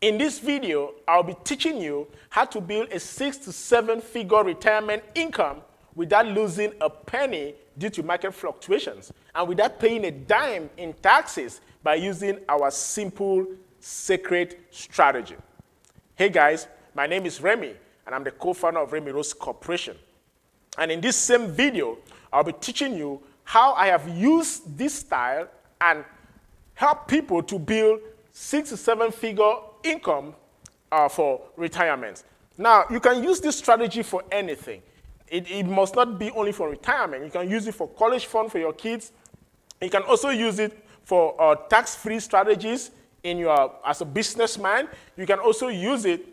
In this video, I'll be teaching you how to build a 6 to 7 figure retirement income without losing a penny due to market fluctuations and without paying a dime in taxes by using our simple secret strategy. Hey guys, my name is Remy and I'm the co-founder of RemiRose Corporation. And in this same video, I'll be teaching you how I have used this style and help people to build 6 to 7 figure income for retirement. Now, you can use this strategy for anything. It must not be only for retirement. You can use it for college fund for your kids. You can also use it for tax-free strategies as a businessman. You can also use it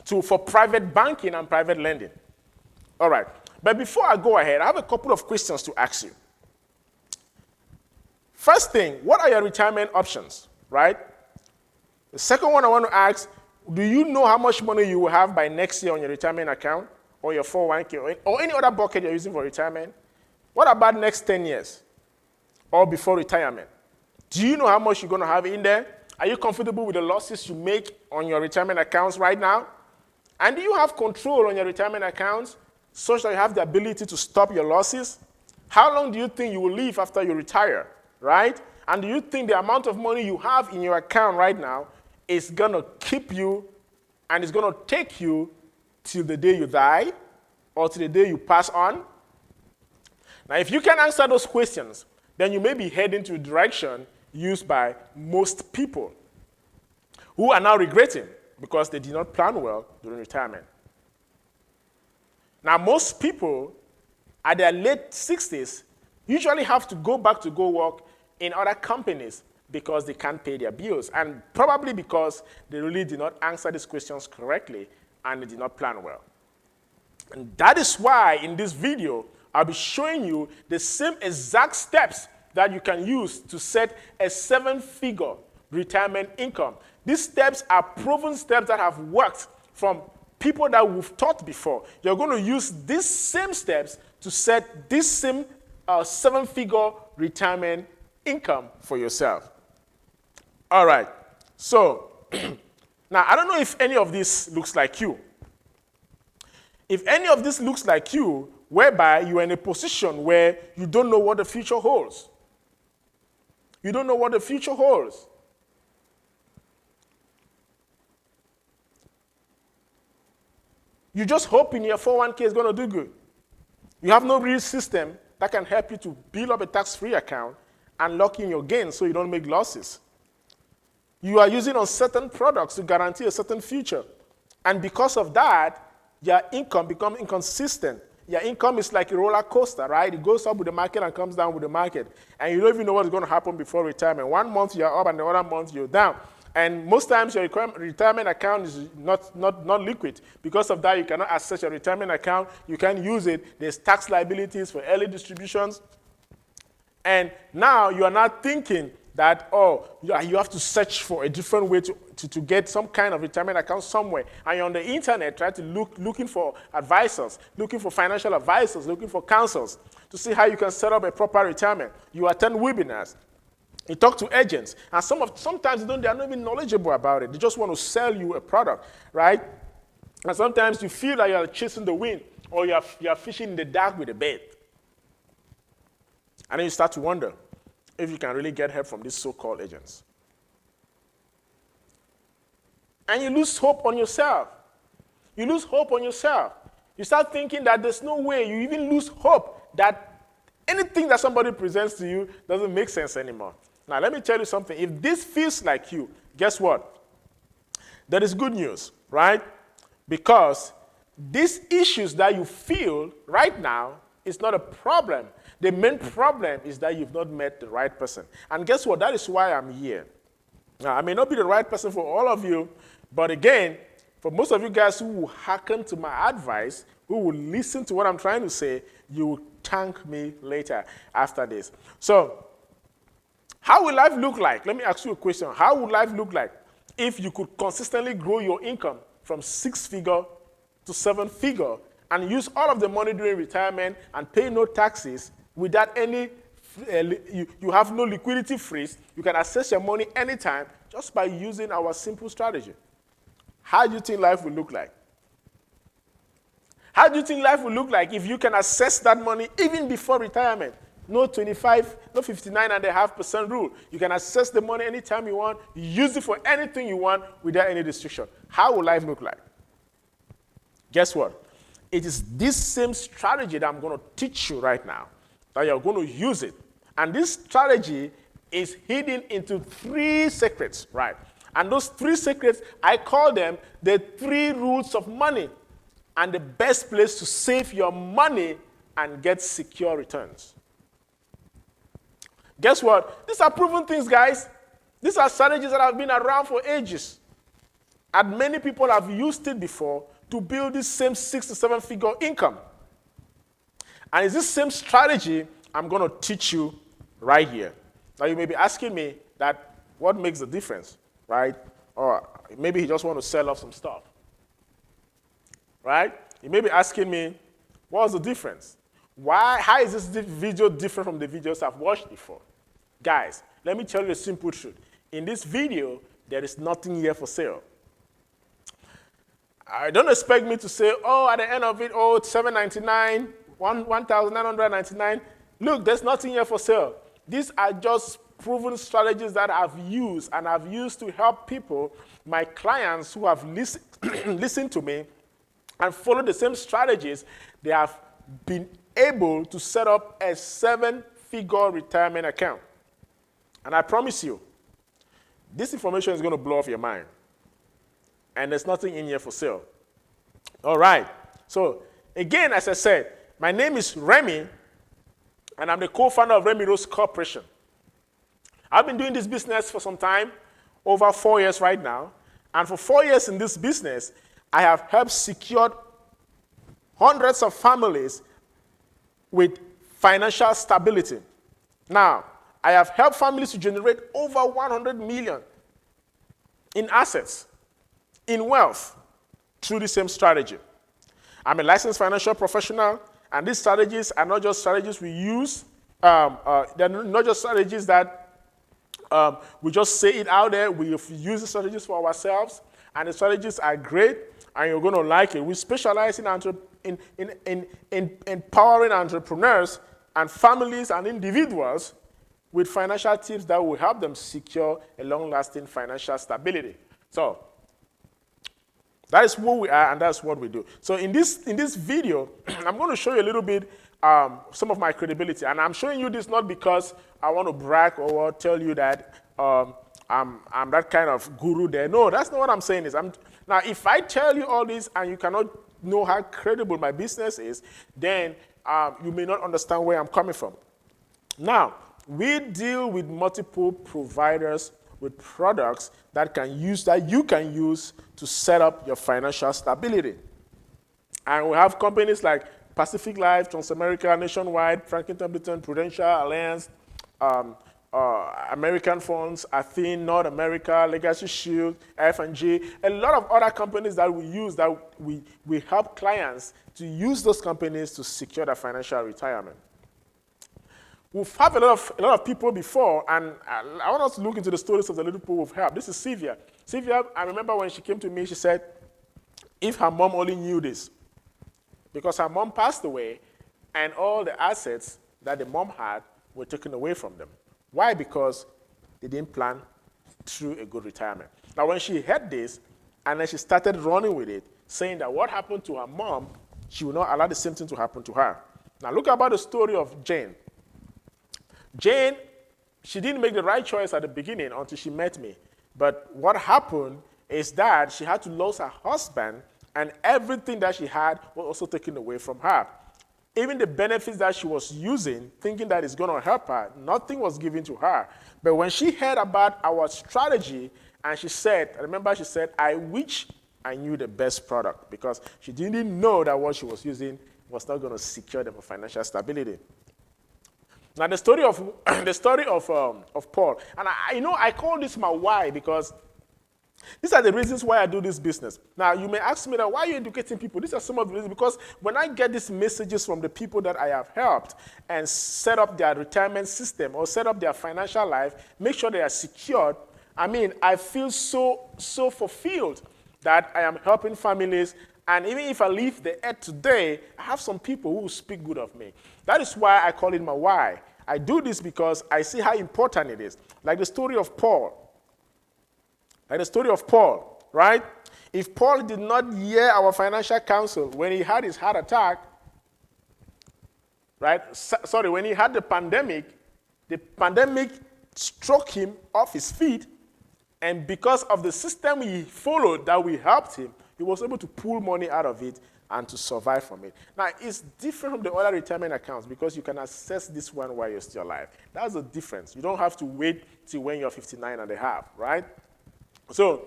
for private banking and private lending. All right. But before I go ahead, I have a couple of questions to ask you. First thing, what are your retirement options, right? The second one I want to ask, do you know how much money you will have by next year on your retirement account or your 401k or any other bucket you're using for retirement? What about next 10 years or before retirement? Do you know how much you're going to have in there? Are you comfortable with the losses you make on your retirement accounts right now? And do you have control on your retirement accounts such that you have the ability to stop your losses? How long do you think you will live after you retire, right? And do you think the amount of money you have in your account right now is going to keep you and it's going to take you till the day you die or till the day you pass on? Now, if you can answer those questions, then you may be heading to a direction used by most people who are now regretting because they did not plan well during retirement. Now, most people at their late 60s usually have to go back to go work in other companies because they can't pay their bills, and probably because they really did not answer these questions correctly and they did not plan well. And that is why in this video, I'll be showing you the same exact steps that you can use to set a 7-figure retirement income. These steps are proven steps that have worked from people that we've taught before. You're going to use these same steps to set this same 7-figure retirement income for yourself. All right. So, now I don't know if any of this looks like you. If any of this looks like you, whereby you are in a position where you don't know what the future holds. You don't know what the future holds. You just hoping your 401k is going to do good. You have no real system that can help you to build up a tax-free account and lock in your gains so you don't make losses. You are using uncertain products to guarantee a certain future. And because of that, your income becomes inconsistent. Your income is like a roller coaster, right? It goes up with the market and comes down with the market. And you don't even know what's going to happen before retirement. One month you're up and the other month you're down. And most times your retirement account is not liquid. Because of that, you cannot access your retirement account. You can't use it. There's tax liabilities for early distributions. And now you are not thinking that, you have to search for a different way to get some kind of retirement account somewhere. And you're on the internet trying to looking for advisors, looking for financial advisors, looking for counsels to see how you can set up a proper retirement. You attend webinars. You talk to agents, and sometimes they are not even knowledgeable about it. They just want to sell you a product, right? And sometimes you feel like you're chasing the wind, or you're fishing in the dark with a bait. And then you start to wonder if you can really get help from these so-called agents. And you lose hope on yourself. You lose hope on yourself. You start thinking that there's no way. You even lose hope that anything that somebody presents to you doesn't make sense anymore. Now, let me tell you something. If this feels like you, guess what? That is good news, right? Because these issues that you feel right now is not a problem. The main problem is that you've not met the right person. And guess what? That is why I'm here. Now, I may not be the right person for all of you, but again, for most of you guys who will hearken to my advice, who will listen to what I'm trying to say, you will thank me later after this. So, how will life look like? Let me ask you a question. How would life look like if you could consistently grow your income from 6-figure to 7-figure and use all of the money during retirement and pay no taxes without any, you have no liquidity freeze, you can access your money anytime, just by using our simple strategy. How do you think life will look like? How do you think life will look like if you can access that money even before retirement? No 25, no 59.5% rule. You can access the money anytime you want. You use it for anything you want without any restriction. How will life look like? Guess what? It is this same strategy that I'm going to teach you right now, that you're going to use it. And this strategy is hidden into 3 secrets, right? And those 3 secrets, I call them the 3 rules of money, and the best place to save your money and get secure returns. Guess what? These are proven things, guys. These are strategies that have been around for ages. And many people have used it before to build this same 6 to 7 figure income. And it's this same strategy I'm going to teach you right here. Now you may be asking me that what makes the difference, right? Or maybe he just want to sell off some stuff. Right? You may be asking me, what's the difference? How is this video different from the videos I've watched before? Guys, let me tell you the simple truth. In this video, there is nothing here for sale. I don't expect me to say, oh, at the end of it, oh, it's $799, $1,999. Look, there's nothing here for sale. These are just proven strategies that I've used, and I've used to help people, my clients who have listened to me and followed the same strategies. They have been able to set up a 7-figure retirement account. And I promise you, this information is going to blow off your mind. And there's nothing in here for sale. All right. So, again, as I said, my name is Remi, and I'm the co-founder of RemiRose Corporation. I've been doing this business for some time, over 4 years right now. And for 4 years in this business, I have helped secure hundreds of families with financial stability. Now, I have helped families to generate over 100 million in assets, in wealth, through the same strategy. I'm a licensed financial professional, and these strategies are not just strategies we use. They're not just strategies that we just say it out there. We use the strategies for ourselves, and the strategies are great, and you're going to like it. We specialize in empowering entrepreneurs and families and individuals with financial tips that will help them secure a long-lasting financial stability. So that is who we are, and that's what we do. So in this video, I'm going to show you a little bit some of my credibility. And I'm showing you this not because I want to brag or tell you that I'm that kind of guru there. No, that's not what I'm saying. Now, if I tell you all this and you cannot know how credible my business is, then you may not understand where I'm coming from. Now, we deal with multiple providers with products that you can use to set up your financial stability. And we have companies like Pacific Life, Transamerica, Nationwide, Franklin Templeton, Prudential, Alliance, American Funds, Athene, North America, Legacy Shield, F&G, a lot of other companies that we use that we help clients to use those companies to secure their financial retirement. We've had a lot of people before, and I want us to look into the stories of the little people we've helped. This is Sylvia. Sylvia, I remember when she came to me, she said, if her mom only knew this, because her mom passed away, and all the assets that the mom had were taken away from them. Why? Because they didn't plan through a good retirement. Now, when she heard this, and then she started running with it, saying that what happened to her mom, she will not allow the same thing to happen to her. Now, look about the story of Jane. Jane, she didn't make the right choice at the beginning until she met me. But what happened is that she had to lose her husband, and everything that she had was also taken away from her. Even the benefits that she was using, thinking that it's going to help her, nothing was given to her. But when she heard about our strategy, and she said, I remember she said, I wish I knew the best product, because she didn't know that what she was using was not going to secure them for financial stability. Now, the story of Paul, and I call this my why, because these are the reasons why I do this business. Now, you may ask me that, why are you educating people? These are some of the reasons, because when I get these messages from the people that I have helped and set up their retirement system or set up their financial life, make sure they are secured, I mean, I feel so fulfilled that I am helping families. And even if I leave the earth today, I have some people who speak good of me. That is why I call it my why. I do this because I see how important it is. Like the story of Paul. Right? If Paul did not hear our financial counsel when he had his heart attack, right? When he had the pandemic struck him off his feet, and because of the system he followed that we helped him, he was able to pull money out of it and to survive from it. Now, it's different from the other retirement accounts because you can access this one while you're still alive. That's the difference. You don't have to wait till when you're 59 and a half, right? So,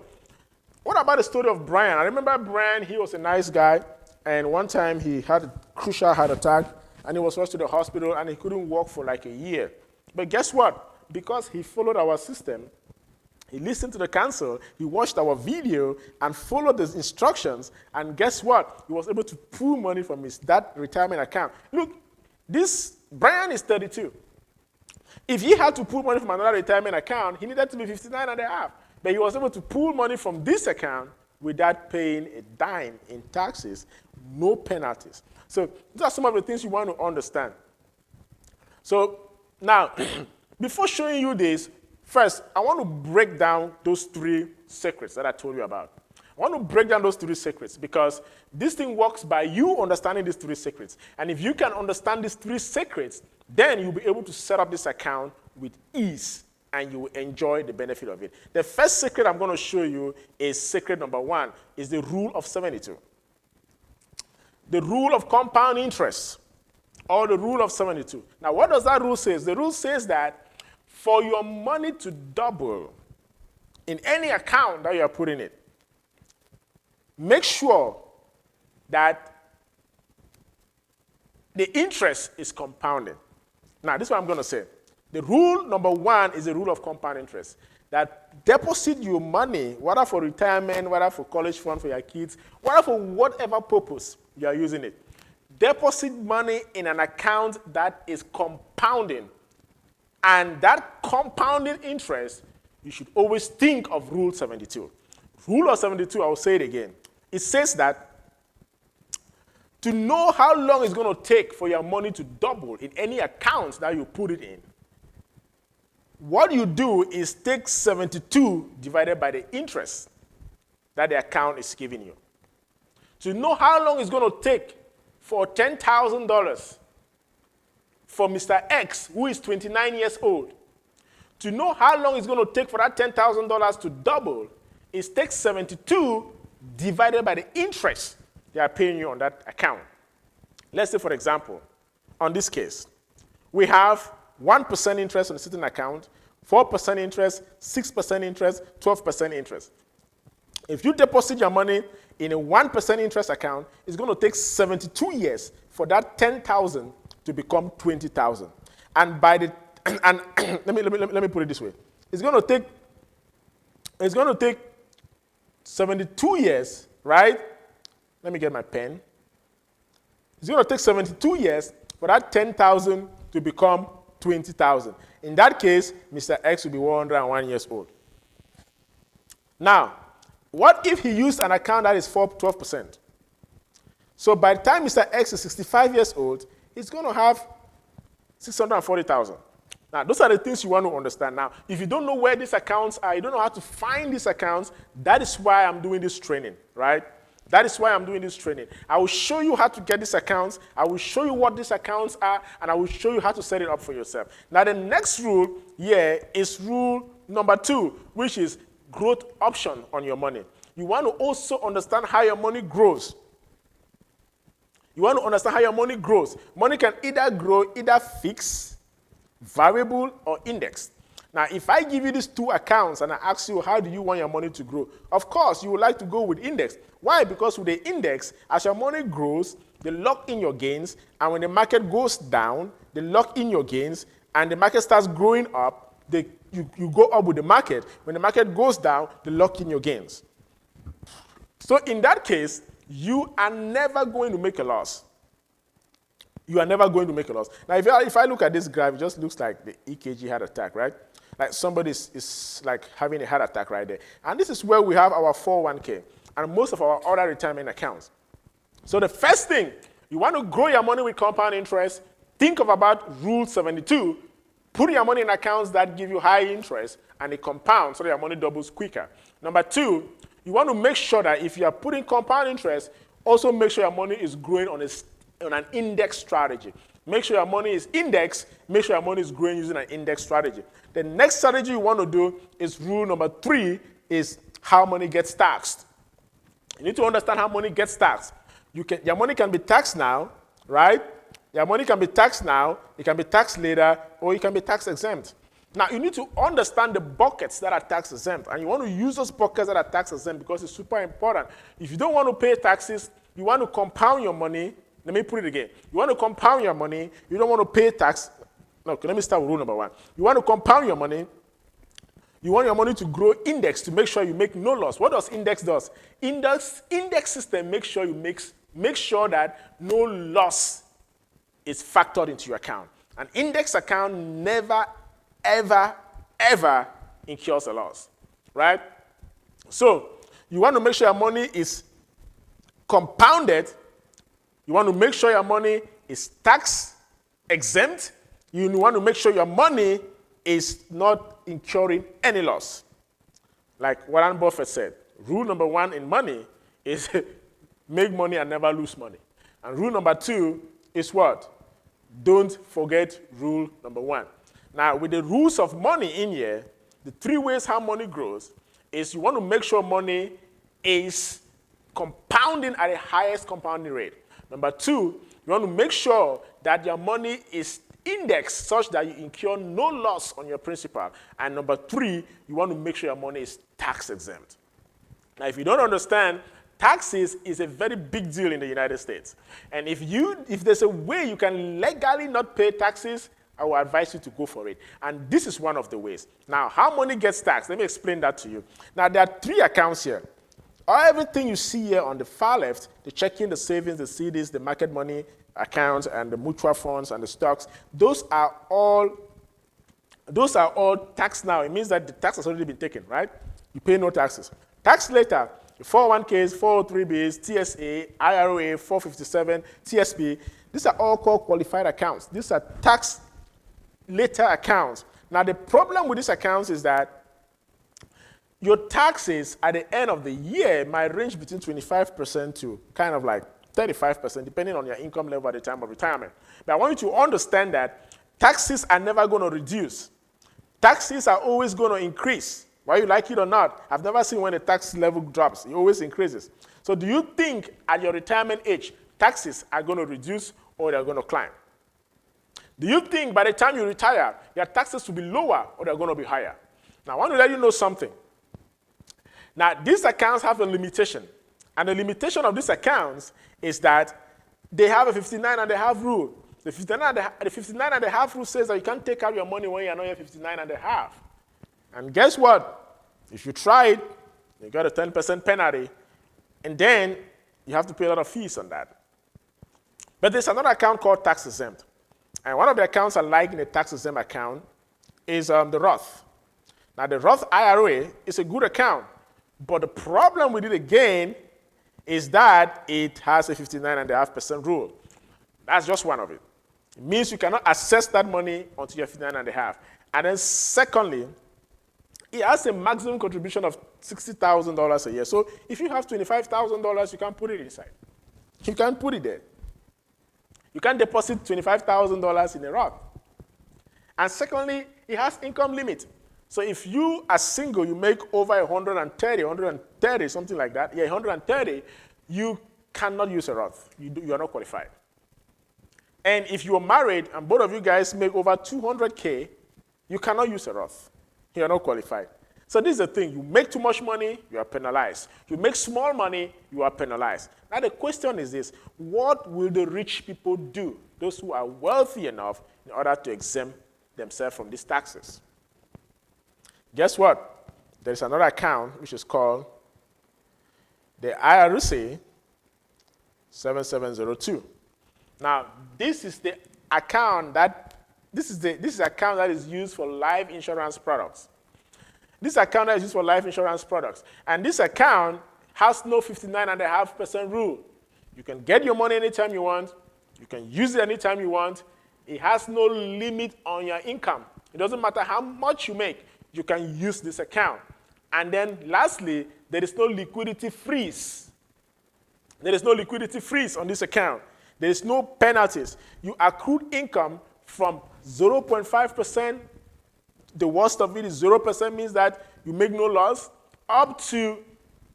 what about the story of Brian? I remember Brian, he was a nice guy, and one time he had a crucial heart attack, and he was rushed to the hospital, and he couldn't walk for like a year. But guess what? Because he followed our system, he listened to the counsel, he watched our video, and followed the instructions, and guess what? He was able to pull money from that retirement account. Look, Brian is 32. If he had to pull money from another retirement account, he needed to be 59 and a half. But he was able to pull money from this account without paying a dime in taxes, no penalties. So these are some of the things you want to understand. So now, before showing you this, first, I want to break down those 3 secrets that I told you about. I want to break down those 3 secrets because this thing works by you understanding these 3 secrets. And if you can understand these 3 secrets, then you'll be able to set up this account with ease and you will enjoy the benefit of it. The first secret I'm going to show you is secret number 1, is the rule of 72. The rule of compound interest, or the rule of 72. Now, what does that rule say? The rule says that for your money to double in any account that you are putting it, make sure that the interest is compounded. Now, this is what I'm going to say. The rule number 1 is the rule of compound interest. That deposit your money, whether for retirement, whether for college fund for your kids, whether for whatever purpose you are using it. Deposit money in an account that is compounding. And that compounding interest, you should always think of Rule 72. Rule of 72, I will say it again. It says that to know how long it's going to take for your money to double in any account that you put it in, what you do is take 72 divided by the interest that the account is giving you. To know how long it's going to take for $10,000 for Mr. X, who is 29 years old, to know how long it's going to take for that $10,000 to double, is take 72 divided by the interest they are paying you on that account. Let's say, for example, on this case, we have 1% interest on a certain account, 4% interest, 6% interest, 12% interest. If you deposit your money in a 1% interest account, it's going to take 72 years for that 10,000 to become 20,000. And by the and let me put it this way. It's going to take 72 years, right? Let me get my pen. It's going to take 72 years for that 10,000 to become 20,000. In that case, Mr. X will be 101 years old. Now, what if he used an account that is 12%? So by the time Mr. X is 65 years old, he's going to have 640,000. Now, those are the things you want to understand. Now, if you don't know where these accounts are, you don't know how to find these accounts, that is why I'm doing this training, right? That is why I'm doing this training. I will show you how to get these accounts. I will show you what these accounts are, and I will show you how to set it up for yourself. Now, the next rule here is rule number 2, which is growth option on your money. You want to also understand how your money grows. You want to understand how your money grows. Money can either grow either fixed, variable, or indexed. Now, if I give you these 2 accounts and I ask you, how do you want your money to grow? Of course, you would like to go with index. Why? Because with the index, as your money grows, they lock in your gains, and when the market goes down, they lock in your gains, and the market starts growing up, you go up with the market. When the market goes down, they lock in your gains. So in that case, you are never going to make a loss. You are never going to make a loss. Now, if I look at this graph, it just looks like the EKG heart attack, right? Like somebody is like having a heart attack right there. And this is where we have our 401k and most of our other retirement accounts. So the first thing, you want to grow your money with compound interest, think of about Rule 72. Put your money in accounts that give you high interest and it compounds so that your money doubles quicker. Number two, you want to make sure that if you are putting compound interest, also make sure your money is growing on an index strategy. Make sure your money is indexed. Make sure your money is growing using an index strategy. The next strategy you want to do is rule number 3 is how money gets taxed. You need to understand how money gets taxed. Your money can be taxed now, right? Your money can be taxed now, it can be taxed later, or it can be tax exempt. Now, you need to understand the buckets that are tax exempt, and you want to use those buckets that are tax exempt because it's super important. If you don't want to pay taxes, you want to compound your money. Let me put it again. You want to compound your money, you don't want to pay tax. Look, let me start with rule number 1. You want to compound your money, you want your money to grow index to make sure you make no loss. What does index do? Index system makes sure make sure that no loss is factored into your account. An index account never, ever, ever incurs a loss, right? So you want to make sure your money is compounded. You want to make sure your money is tax exempt. You want to make sure your money is not incurring any loss. Like Warren Buffett said, rule number 1 in money is make money and never lose money. And rule number 2 is what? Don't forget rule number 1. Now, with the rules of money in here, the 3 ways how money grows is you want to make sure money is compounding at the highest compounding rate. Number 2, you want to make sure that your money is indexed such that you incur no loss on your principal. And number 3, you want to make sure your money is tax exempt. Now, if you don't understand, taxes is a very big deal in the United States. And if there's a way you can legally not pay taxes, I will advise you to go for it. And this is one of the ways. Now, how money gets taxed? Let me explain that to you. Now, there are 3 accounts here. Everything you see here on the far left, the checking, the savings, the CDs, the market money accounts, and the mutual funds and the stocks, those are all taxed now. It means that the tax has already been taken, right? You pay no taxes. Tax later, the 401ks, 403bs, TSA, IRA, 457, TSP, these are all called qualified accounts. These are tax later accounts. Now, the problem with these accounts is that your taxes at the end of the year might range between 25% to kind of like 35%, depending on your income level at the time of retirement. But I want you to understand that taxes are never going to reduce. Taxes are always going to increase. Whether you like it or not, I've never seen when the tax level drops. It always increases. So do you think at your retirement age, taxes are going to reduce or they're going to climb? Do you think by the time you retire, your taxes will be lower or they're going to be higher? Now, I want to let you know something. Now, these accounts have a limitation. And the limitation of these accounts is that they have a 59.5 rule. The 59.5 rule says that you can't take out your money when you're not yet 59.5. And guess what? If you try it, you got a 10% penalty, and then you have to pay a lot of fees on that. But there's another account called tax exempt. And one of the accounts I like in the tax exempt account is the Roth. Now, the Roth IRA is a good account, but the problem with it again is that it has a 59.5% rule. That's just one of it. It means you cannot access that money until you're 59.5. And then secondly, it has a maximum contribution of $60,000 a year. So if you have $25,000, you can't put it inside. You can't put it there. You can't deposit $25,000 in a Roth. And secondly, it has income limit. So if you are single, you make over 130, something like that, 130, you cannot use a Roth. You are not qualified. And if you are married and both of you guys make over 200K, you cannot use a Roth. You are not qualified. So this is the thing. You make too much money, you are penalized. You make small money, you are penalized. Now the question is this: what will the rich people do, those who are wealthy enough, in order to exempt themselves from these taxes? Guess what? There is another account which is called the IRC 7702. Now, this is the account that This is the account that is used for life insurance products. This account that is used for life insurance products. And this account has no 59.5% rule. You can get your money anytime you want. You can use it anytime you want. It has no limit on your income. It doesn't matter how much you make, you can use this account. And then lastly, there is no liquidity freeze. There is no liquidity freeze on this account. There is no penalties. You accrued income from 0.5%. The worst of it is 0% means that you make no loss, up to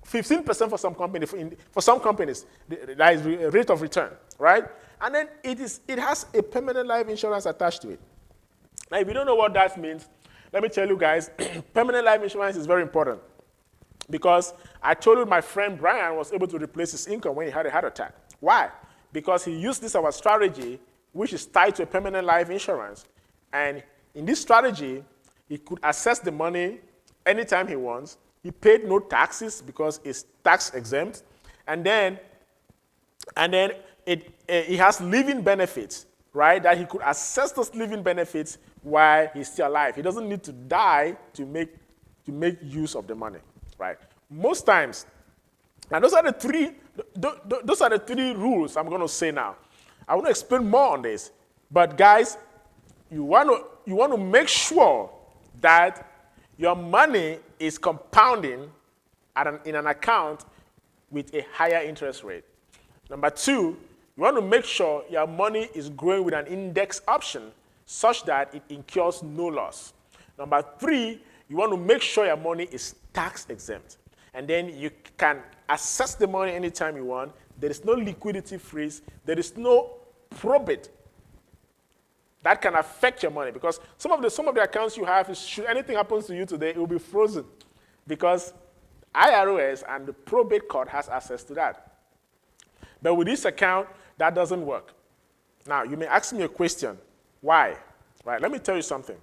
15% for some companies. For some companies, that is a rate of return, right? And then it has a permanent life insurance attached to it. Now, if you don't know what that means, let me tell you guys, permanent life insurance is very important. Because I told you my friend Brian was able to replace his income when he had a heart attack. Why? Because he used this as a strategy, which is tied to a permanent life insurance. And in this strategy, he could access the money anytime he wants. He paid no taxes because it's tax exempt. And then he has living benefits, right? That he could access those living benefits while he's still alive. He doesn't need to die to make use of the money, right? Most times, and those are the three rules I'm going to say now. I want to explain more on this, but guys, you want to make sure that your money is compounding in an account with a higher interest rate. Number two, you want to make sure your money is growing with an index option such that it incurs no loss. Number three, you want to make sure your money is tax exempt. And then you can access the money anytime you want. There is no liquidity freeze. There is no probate that can affect your money, because some of the accounts you have, should anything happen to you today, it will be frozen, because IRS and the probate court has access to that. But with this account, that doesn't work. Now, you may ask me a question. Why? Right, let me tell you something.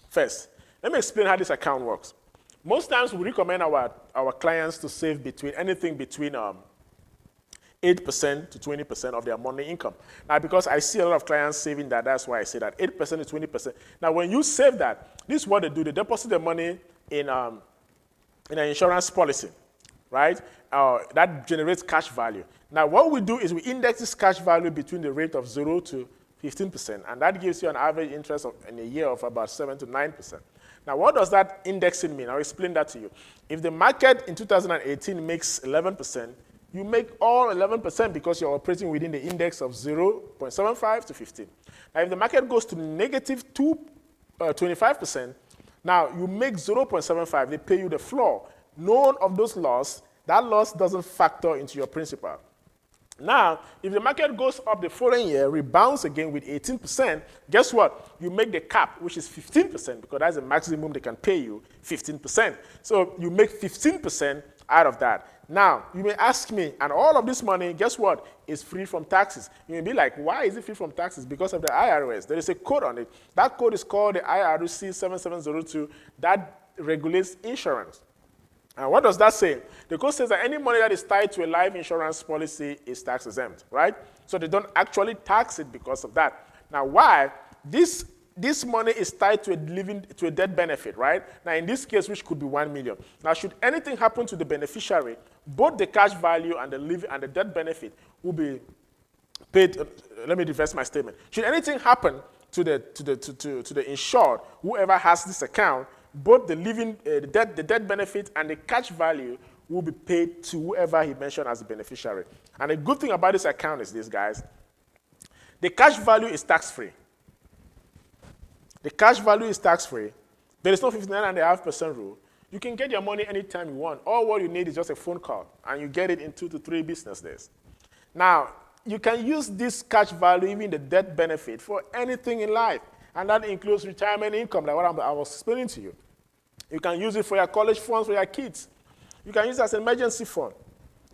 First, let me explain how this account works. Most times we recommend our clients to save anything between 8% to 20% of their monthly income. Now, because I see a lot of clients saving that, that's why I say that 8% to 20%. Now, when you save that, this is what they do. They deposit the money in an insurance policy, right? That generates cash value. Now, what we do is we index this cash value between the rate of 0 to 15%, and that gives you an average interest in a year of about 7 to 9%. Now, what does that indexing mean? I'll explain that to you. If the market in 2018 makes 11%, you make all 11% because you're operating within the index of 0.75 to 15. Now, if the market goes to negative 25%, now you make 0.75. They pay you the floor. None of those loss, that loss doesn't factor into your principal. Now, if the market goes up the following year, rebounds again with 18%, guess what? You make the cap, which is 15%, because that's the maximum they can pay you, 15%. So you make 15% out of that. Now, you may ask me, and all of this money, guess what, is free from taxes. You may be like, why is it free from taxes? Because of the IRS. There is a code on it. That code is called the IRC 7702 that regulates insurance. And what does that say? The code says that any money that is tied to a life insurance policy is tax exempt, right? So they don't actually tax it because of that. Now, why? This money is tied to a death benefit, right? Now, in this case, which could be 1 million. Now, should anything happen to the beneficiary, both the cash value and the death benefit will be paid. Let me reverse my statement. Should anything happen to the insured, whoever has this account, both the death benefit and the cash value will be paid to whoever he mentioned as the beneficiary. And the good thing about this account is this, guys. The cash value is tax-free. The cash value is tax-free. There is no 59.5% rule. You can get your money anytime you want. All what you need is just a phone call, and you get it in 2 to 3 business days. Now, you can use this cash value, even the death benefit, for anything in life, and that includes retirement income, like what I was explaining to you. You can use it for your college funds for your kids. You can use it as an emergency fund.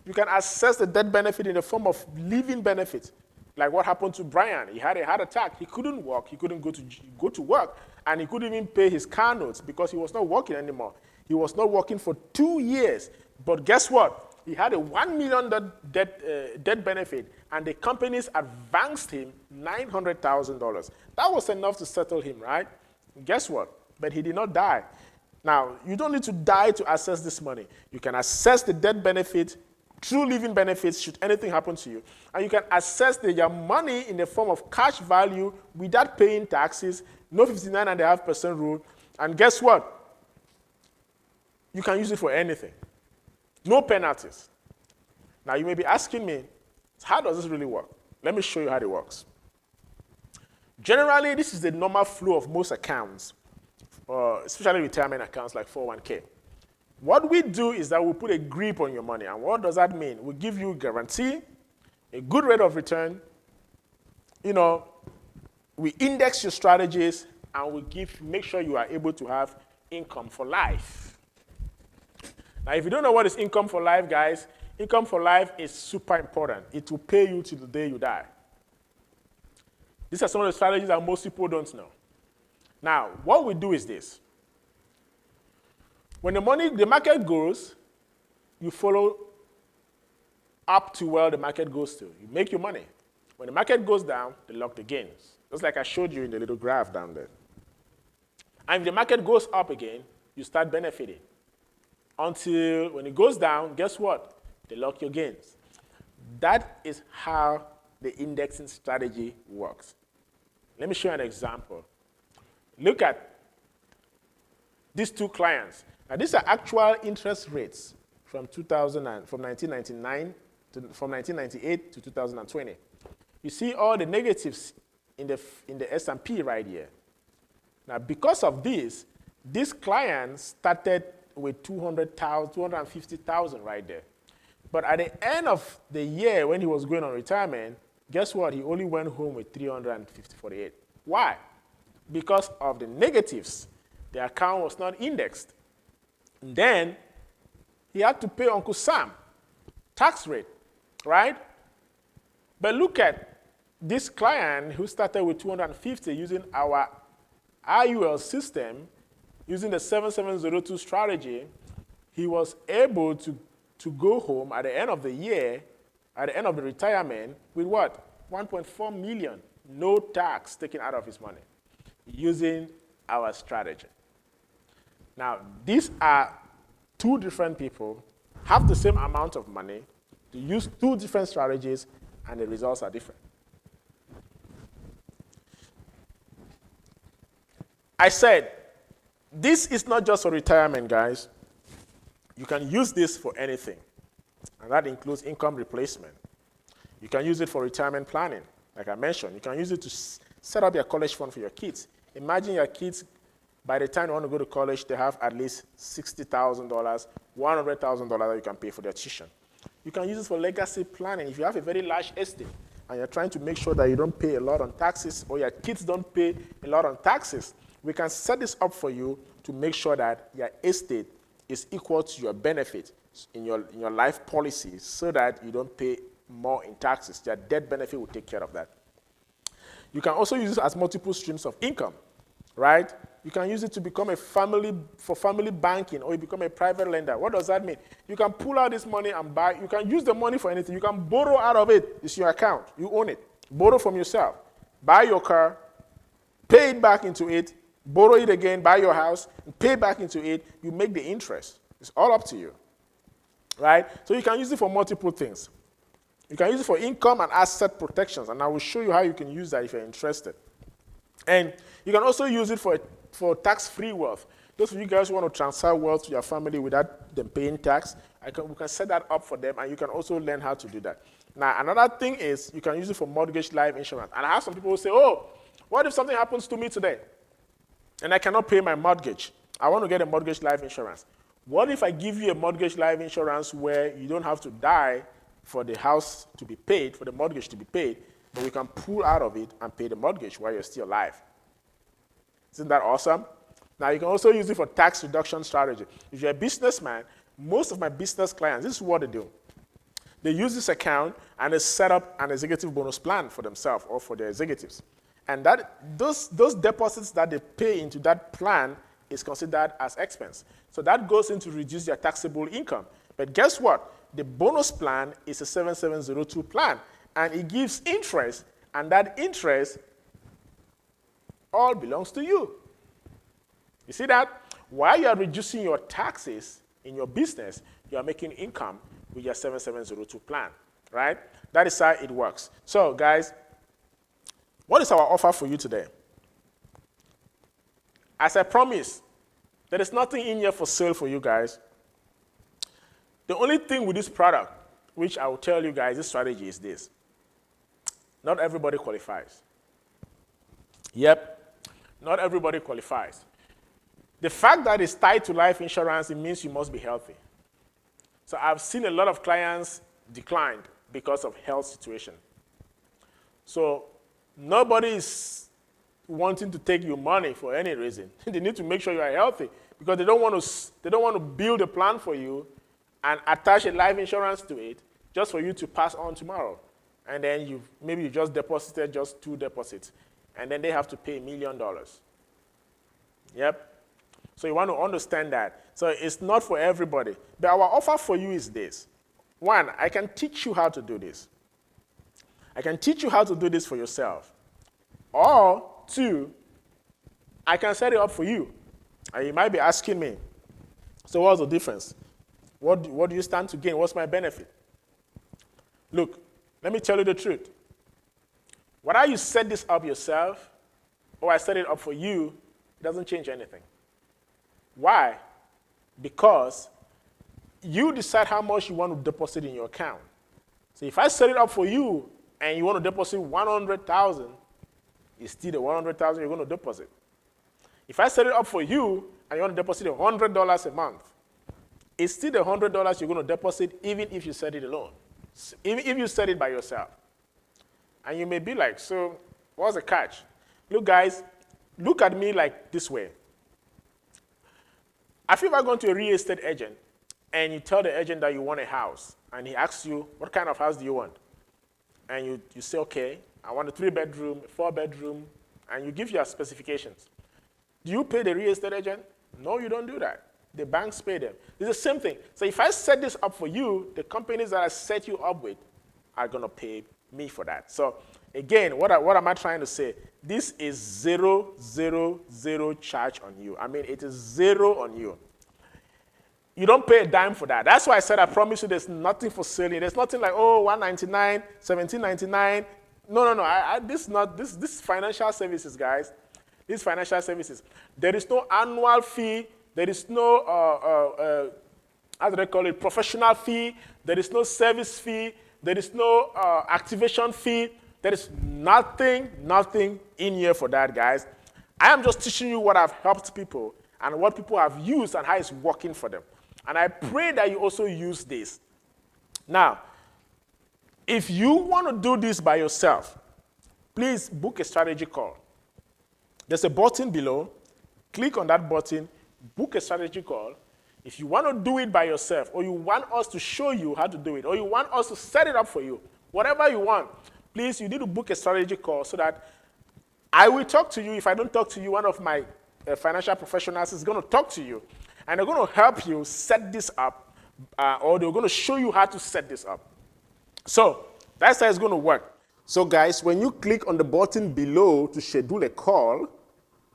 You can access the death benefit in the form of living benefit. Like what happened to Brian. He had a heart attack. He couldn't walk. He couldn't go to work. And he couldn't even pay his car notes because he was not working anymore. He was not working for 2 years. But guess what? he had a $1 million debt benefit, and the companies advanced him $900,000. That was enough to settle him, right? Guess what? But he did not die. Now, you don't need to die to access this money. You can access the debt benefit through living benefits should anything happen to you. And you can access your money in the form of cash value without paying taxes, no 59.5% rule. And guess what? You can use it for anything. No penalties. Now, you may be asking me, how does this really work? Let me show you how it works. Generally, this is the normal flow of most accounts, especially retirement accounts like 401k. What we do is that we put a grip on your money. And what does that mean? We give you a guarantee, a good rate of return. We index your strategies, and we make sure you are able to have income for life. Now, if you don't know what is income for life, guys, income for life is super important. It will pay you till the day you die. These are some of the strategies that most people don't know. Now, what we do is this. When the market goes, you follow up to where the market goes to. You make your money. When the market goes down, they lock the gains. Just like I showed you in the little graph down there. And if the market goes up again, you start benefiting. Until when it goes down, guess what? They lock your gains. That is how the indexing strategy works. Let me show you an example. Look at these two clients. Now, these are actual interest rates from 1998 to 2020. You see all the negatives in the S&P right here. Now, because of this client started with 250,000 right there. But at the end of the year, when he was going on retirement, guess what? He only went home with 348. Why? Because of the negatives. The account was not indexed. And then he had to pay Uncle Sam tax rate, right? But look at this client who started with 250 using our IUL system, using the 7702 strategy. He was able to go home at the end of the year, at the end of the retirement, with what? 1.4 million, no tax taken out of his money, using our strategy. Now, these are two different people, have the same amount of money, to use two different strategies, and the results are different. I said, this is not just for retirement, guys. You can use this for anything, and that includes income replacement. You can use it for retirement planning, like I mentioned. You can use it to set up your college fund for your kids. Imagine your kids, by the time they want to go to college, they have at least $60,000, $100,000 that you can pay for their tuition. You can use it for legacy planning. If you have a very large estate and you're trying to make sure that you don't pay a lot on taxes, or your kids don't pay a lot on taxes, we can set this up for you to make sure that your estate is equal to your benefit in your life policy, so that you don't pay more in taxes. Your debt benefit will take care of that. You can also use it as multiple streams of income, right? You can use it to become for family banking, or you become a private lender. What does that mean? You can pull out this money and buy. You can use the money for anything. You can borrow out of it. It's your account. You own it. Borrow from yourself. Buy your car, pay it back into it, borrow it again, buy your house, and pay back into it. You make the interest. It's all up to you, right? So you can use it for multiple things. You can use it for income and asset protections, and I will show you how you can use that if you're interested. And you can also use it for tax-free wealth. Those of you guys who want to transfer wealth to your family without them paying tax, we can set that up for them, and you can also learn how to do that. Now, another thing is you can use it for mortgage life insurance. And I have some people who say, oh, what if something happens to me today and I cannot pay my mortgage? I want to get a mortgage life insurance. What if I give you a mortgage life insurance where you don't have to die for the house to be paid, for the mortgage to be paid, but you can pull out of it and pay the mortgage while you're still alive? Isn't that awesome? Now, you can also use it for tax reduction strategy. If you're a businessman, most of my business clients, this is what they do. They use this account and they set up an executive bonus plan for themselves or for their executives. And those deposits that they pay into that plan is considered as expense. So that goes in to reduce your taxable income. But guess what? the bonus plan is a 7702 plan, and it gives interest, and that interest all belongs to you. You see that? While you are reducing your taxes in your business, you are making income with your 7702 plan, right? That is how it works. So, guys, what is our offer for you today? As I promised, there is nothing in here for sale for you guys. The only thing with this product, which I will tell you guys, this strategy is this. Not everybody qualifies. Yep, not everybody qualifies. The fact that it's tied to life insurance, it means you must be healthy. So I've seen a lot of clients declined because of health situation. So nobody is wanting to take your money for any reason. They need to make sure you are healthy because they don't want to build a plan for you and attach a life insurance to it just for you to pass on tomorrow. And then maybe you just deposited just 2 deposits, and then they have to pay $1 million. Yep. So you want to understand that. So it's not for everybody. But our offer for you is this. 1, I can teach you how to do this. I can teach you how to do this for yourself. Or 2, I can set it up for you. And you might be asking me, so what's the difference? What do you stand to gain? What's my benefit? Look, let me tell you the truth. Whether you set this up yourself or I set it up for you, it doesn't change anything. Why? Because you decide how much you want to deposit in your account. So if I set it up for you and you want to deposit $100,000, it's still the $100,000 you're going to deposit. If I set it up for you and you want to deposit $100 a month, it's still the $100 you're going to deposit even if you set it alone, even if you set it by yourself. And you may be like, so what's the catch? Look, guys, look at me like this way. Have you ever gone to a real estate agent and you tell the agent that you want a house and he asks you, what kind of house do you want? And you say, okay, I want a 3-bedroom, a 4-bedroom, and you give your specifications. Do you pay the real estate agent? No, you don't do that. The banks pay them. It's the same thing. So if I set this up for you, the companies that I set you up with are going to pay me for that. So again, what am I trying to say? This is 0, 0, 0 charge on you. I mean, it is 0 on you. You don't pay a dime for that. That's why I said I promise you there's nothing for selling. There's nothing like, oh, $199, $17.99. No. This financial services, guys. These financial services. There is no annual fee. There is no, how do they call it, professional fee. There is no service fee. There is no activation fee. There is nothing in here for that, guys. I am just teaching you what I've helped people and what people have used and how it's working for them. And I pray that you also use this. Now, if you want to do this by yourself, please book a strategy call. There's a button below. Click on that button, book a strategy call. If you want to do it by yourself, or you want us to show you how to do it, or you want us to set it up for you, whatever you want, please, you need to book a strategy call so that I will talk to you. If I don't talk to you, one of my financial professionals is going to talk to you, and they're going to help you set this up, or they're going to show you how to set this up. So that's how it's going to work. So guys, when you click on the button below to schedule a call,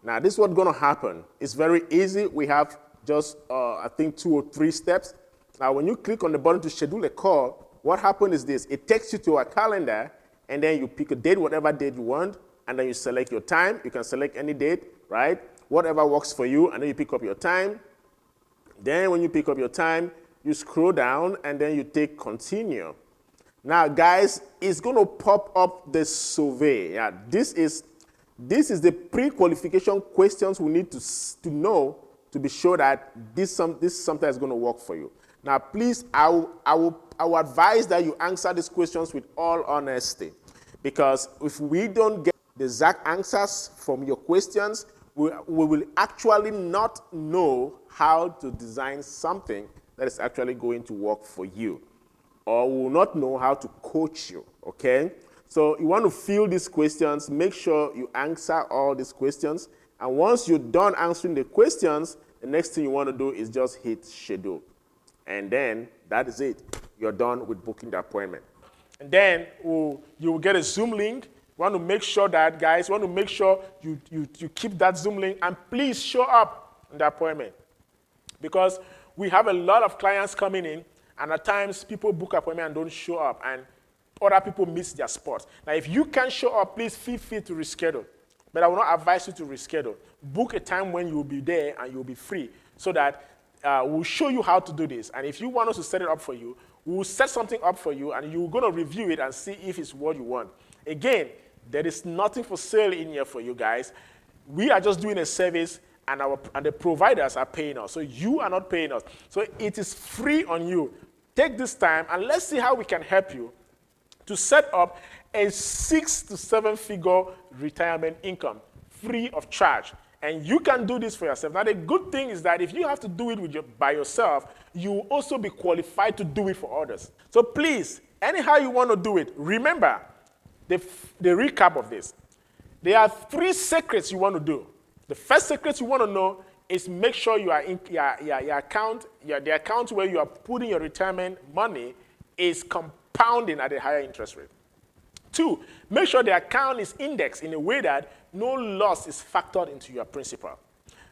now this is what's going to happen. It's very easy. We have just, I think, 2 or 3 steps. Now, when you click on the button to schedule a call, what happens is this. It takes you to a calendar, and then you pick a date, whatever date you want, and then you select your time. You can select any date, right? Whatever works for you, and then you pick up your time. Then when you pick up your time, you scroll down, and then you take continue. Now, guys, it's going to pop up the survey. Yeah, this is the pre-qualification questions we need to know to be sure that this something is going to work for you. Now, please, I will advise that you answer these questions with all honesty, because if we don't get the exact answers from your questions, we will actually not know how to design something that is actually going to work for you, or we will not know how to coach you, okay? So you want to fill these questions, make sure you answer all these questions, and once you're done answering the questions, the next thing you want to do is just hit schedule. And then that is it. you're done with booking the appointment. And then you will get a Zoom link. You want to make sure that, guys, you want to make sure you keep that Zoom link, and please show up in the appointment. Because we have a lot of clients coming in, and at times people book appointment and don't show up, and other people miss their spots. Now, if you can't show up, please feel free to reschedule. But I will not advise you to reschedule. Book a time when you will be there and you will be free, so that we'll show you how to do this. And if you want us to set it up for you, we'll set something up for you, and you're going to review it and see if it's what you want. Again, there is nothing for sale in here for you guys. We are just doing a service, and the providers are paying us. So you are not paying us. So it is free on you. Take this time, and let's see how we can help you to set up a 6 to 7 figure retirement income free of charge. And you can do this for yourself. Now, the good thing is that if you have to do it by yourself, you will also be qualified to do it for others. So please, anyhow you want to do it, remember the recap of this. There are 3 secrets you want to do. The first secret you want to know is make sure you are in your account, the account where you are putting your retirement money is compounding at a higher interest rate. 2, make sure the account is indexed in a way that no loss is factored into your principal.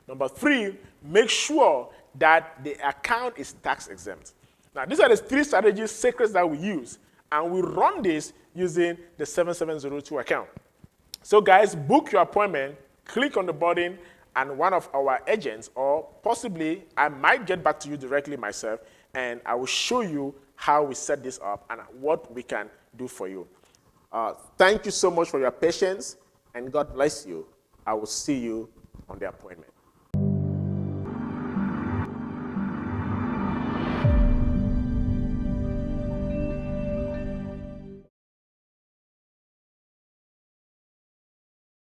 Number 3, make sure that the account is tax exempt. Now, these are the 3 strategies, secrets that we use, and we run this using the 7702 account. So guys, book your appointment, click on the button, and one of our agents, or possibly I might get back to you directly myself, and I will show you how we set this up and what we can do for you. Thank you so much for your patience, and God bless you. I will see you on the appointment.